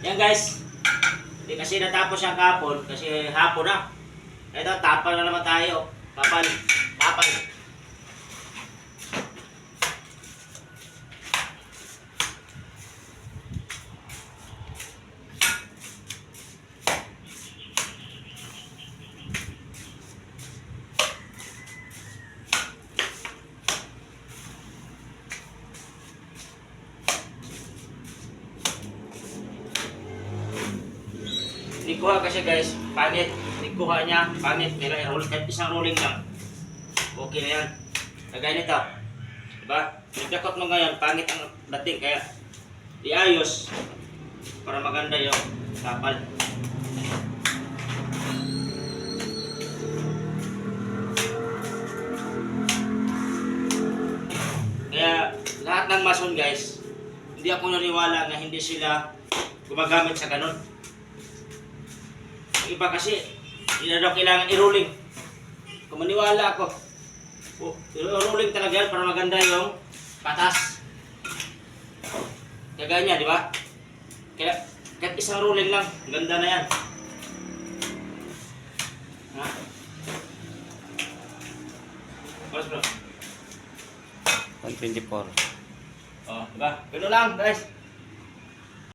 Yan guys. Hindi kasi natapos yung kapon kasi hapon na. Ito, tapal na naman tayo. Tapal. Tapal. Hindi kuha kasi guys, pangit. Hindi kuha niya, pangit. Nila i-roll, kahit isang rolling lang. Okay na yan. Kagaya nito. Diba? Nagkakot mo ngayon, pangit ang dating. Kaya, iayos para maganda yung tapal. Kaya, lahat ng mason guys, hindi ako naniwala na hindi sila gumagamit sa ganun. Yung iba kasi, hindi na daw kailangan i-rolling. Kung maniwala ako, i-rolling talaga yan para maganda yung patas. Kaya ganyan, di ba? Kaya, kahit isang rolling lang, ganda na yan. Ha? Oras bro? 124. Oh, diba? Ganun lang guys.